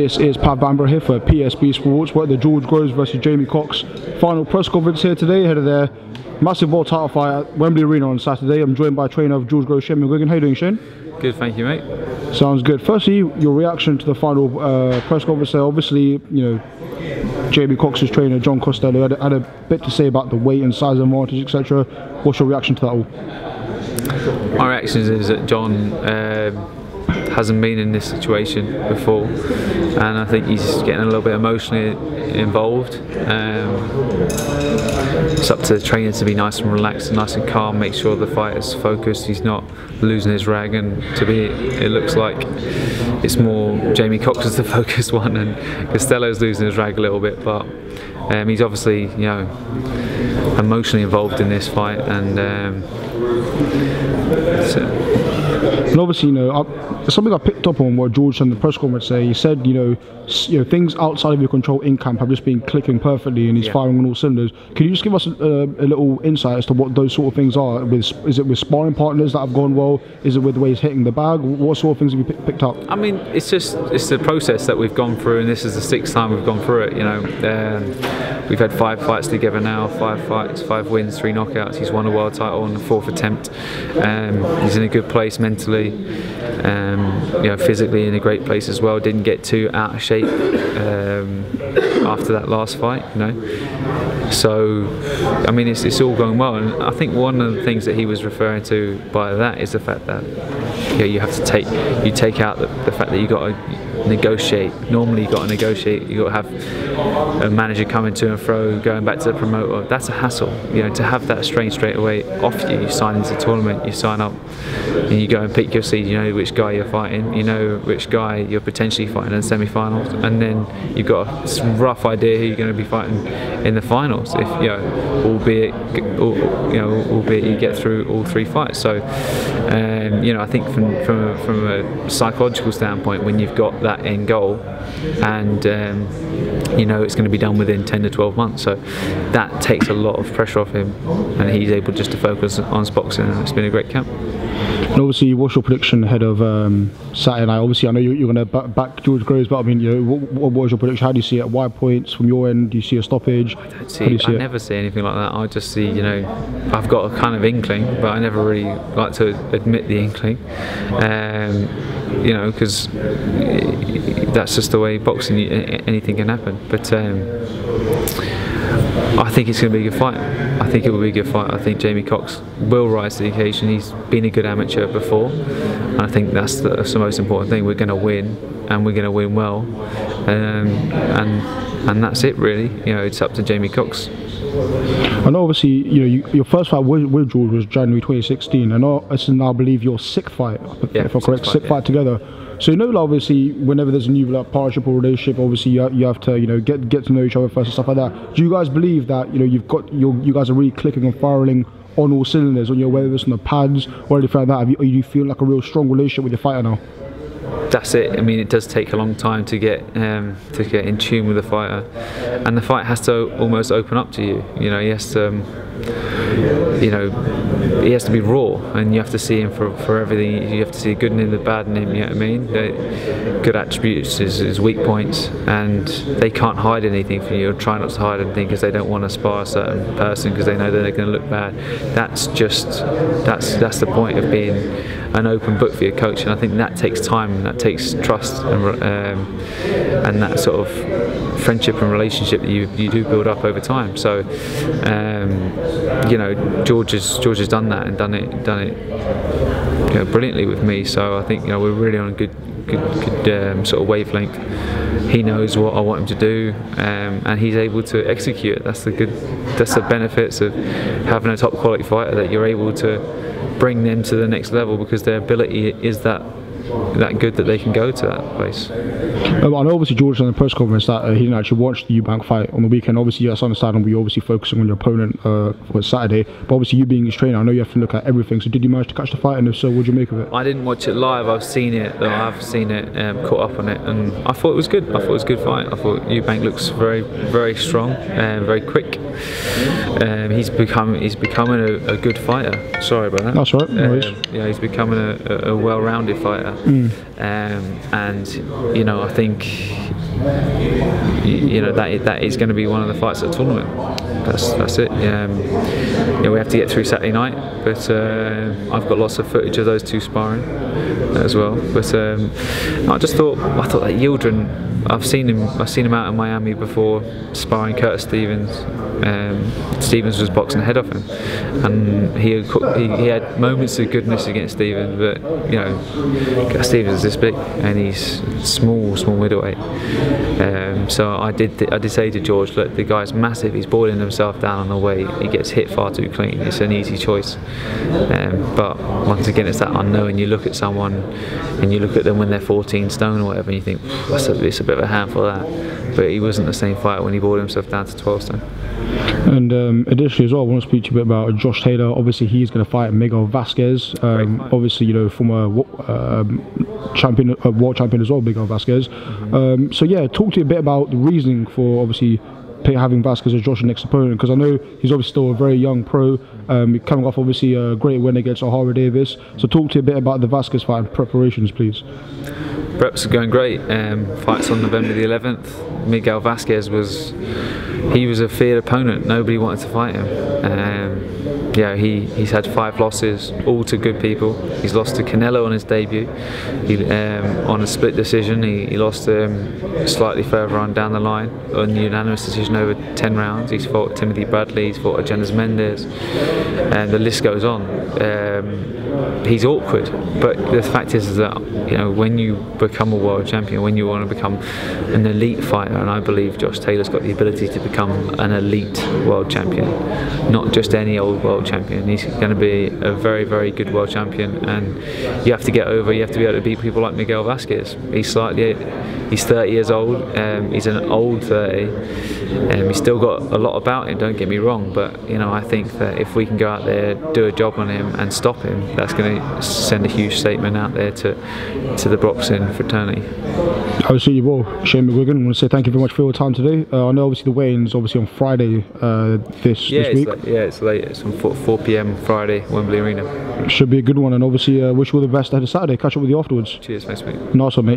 This is pavbhambra here for PSB Sports. We're at the George Groves versus Jamie Cox final press conference here today, ahead of their massive world title fight at Wembley Arena on Saturday. I'm joined by trainer of George Groves, Shane Mcguigan. How you doing, Shane? Good, thank you, mate. Sounds good. Firstly, your reaction to the final press conference there. Obviously, you know, Jamie Cox's trainer, John Costello, had a bit to say about the weight and size advantage, etc. What's your reaction to that all? My reaction is that John hasn't been in this situation before, and I think he's getting a little bit emotionally involved. It's up to the trainer to be nice and relaxed and nice and calm, make sure the fighter's focused, he's not losing his rag, and it looks like it's more Jamie Cox is the focused one and Costello's losing his rag a little bit, but he's obviously, you know, emotionally involved in this fight, and and obviously, you know, something I picked up on what George said in the press conference. He said, you know, things outside of your control in camp have just been clicking perfectly, and he's firing on all cylinders. Can you just give us a little insight as to what those sort of things are? Is it with sparring partners that have gone well? Is it with the way he's hitting the bag? What sort of things have you picked up? I mean, it's the process that we've gone through, and this is the 6th time we've gone through it. You know, we've had 5 fights together now, 5 fights, 5 wins, 3 knockouts. He's won a world title on the 4th attempt. He's in a good place mentally, you know, physically in a great place as well. Didn't get too out of shape after that last fight, you know. So, I mean, it's all going well, and I think one of the things that he was referring to by that is the fact that, you know, you have to take out the fact that you got to negotiate. Normally you got to negotiate, you got to have a manager coming to and fro, going back to the promoter. That's a hassle, you know. To have that strain straight away off you, you sign into the tournament, you sign up and you go and pick your seed. You know which guy you're fighting, you know which guy you're potentially fighting in the semi-finals, and then you've got a rough idea who you're going to be fighting in the finals, if you know, albeit you get through all 3 fights. So you know, I think from a psychological standpoint, when you've got that end goal, and you know it's going to be done within 10 to 12 months, so that takes a lot of pressure off him, and he's able just to focus on his boxing, and it's been a great camp. And obviously, what's your prediction ahead of Saturday night? Obviously, I know you're going to back George Groves, but I mean, you know, what was your prediction? How do you see it? Wide points from your end? Do you see a stoppage? I never see anything like that. I just see, you know, I've got a kind of inkling, but I never really like to admit the inkling. You know, because that's just the way boxing, anything can happen. But I think it's going to be a good fight. I think it will be a good fight. I think Jamie Cox will rise to the occasion. He's been a good amateur before, and I think that's the most important thing. We're going to win, and we're going to win well, and that's it really. You know, it's up to Jamie Cox. I know, obviously, you know, your first fight with George was January 2016. I know this is now, I believe, your 6th fight, if I'm correct, 6th fight together. So, you know, obviously, whenever there's a new partnership or relationship, obviously you have to, you know, get to know each other first and stuff like that. Do you guys believe that, you know, you guys are really clicking and firing on all cylinders, on your, whether it's on the pads or anything like that? Do you feel like a real strong relationship with your fighter now? That's it. I mean, it does take a long time to get in tune with the fighter, and the fight has to almost open up to you. You know, he has to, you know, he has to be raw, and you have to see him for everything. You have to see the good in him, the bad in him. You know what I mean? The good attributes, his weak points, and they can't hide anything from you, or try not to hide anything, because they don't want to spar a certain person because they know that they're going to look bad. That's the point of being an open book for your coach, and I think that takes time, and that takes trust, and that sort of friendship and relationship that you do build up over time. So you know, George has done that, and done it you know, brilliantly with me. So I think, you know, we're really on a good sort of wavelength. He knows what I want him to do, and he's able to execute it. That's the benefits of having a top quality fighter, that you're able to bring them to the next level, because their ability is that good that they can go to that place. I know, obviously, George said in the press conference that he didn't actually watch the Eubank fight on the weekend. Obviously, that's understandable. You're obviously focusing on your opponent for Saturday, but obviously, you being his trainer, I know you have to look at everything. So did you manage to catch the fight, and if so, what did you make of it? I didn't watch it live. I've seen it, though. I've seen it, caught up on it, and I thought it was good. I thought it was a good fight. I thought Eubank looks very, very strong and very quick. he's becoming a good fighter. Sorry about that. That's right. No worries. Yeah, he's becoming a well-rounded fighter, and you know, I think you know that is going to be one of the fights at the tournament. That's it. You know, we have to get through Saturday night, but I've got lots of footage of those two sparring as well. But I thought that Yildirim, I've seen him out in Miami before sparring Curtis Stevens. Stevens was boxing ahead of him, and he had moments of goodness against Stevens, but you know, Curtis Stevens is this big and he's small middleweight. So I did say to George, look, the guy's massive, he's boiling himself down on the weight, he gets hit far too clean, it's an easy choice. But once again, it's that unknown. You look at someone and you look at them when they're 14 stone or whatever, and you think, it's a bit of a handful of that. But he wasn't the same fighter when he boiled himself down to 12 stone. And additionally as well, I want to speak to you a bit about Josh Taylor. Obviously he's going to fight Miguel Vasquez, obviously, you know, former champion, world champion as well, Miguel Vasquez. So yeah, talk to you a bit about the reasoning for obviously having Vasquez as Josh's next opponent, because I know he's obviously still a very young pro, coming off obviously a great win against O'Hara Davis. So talk to you a bit about the Vasquez fight and preparations, please. Preps are going great. Fights on November the 11th. Miguel Vasquez was a feared opponent. Nobody wanted to fight him. Yeah, he's had 5 losses, all to good people. He's lost to Canelo on his debut. On a split decision, he lost to him slightly further on down the line on a unanimous decision over 10 rounds. He's fought Timothy Bradley, he's fought Agendas Mendes, and the list goes on. He's awkward, but the fact is that, you know, when you become a world champion, when you want to become an elite fighter, and I believe Josh Taylor's got the ability to become an elite world champion, not just any old world champion. He's going to be a very, very good world champion, and you have to get over, you have to be able to beat people like Miguel Vasquez. He's 30 years old, he's an old 30, he's still got a lot about him, don't get me wrong, but you know, I think that if we can go out there, do a job on him and stop him, that's going to send a huge statement out there to the boxing fraternity. Obviously, well, Shane Mcguigan, I want to say thank you very much for your time today. I know obviously the weigh-in's obviously on Friday this week. It's late. It's on 4 p.m. Friday, Wembley Arena. Should be a good one, and obviously wish you all the best ahead of Saturday. Catch up with you afterwards. Cheers, thanks mate. Nice one, mate.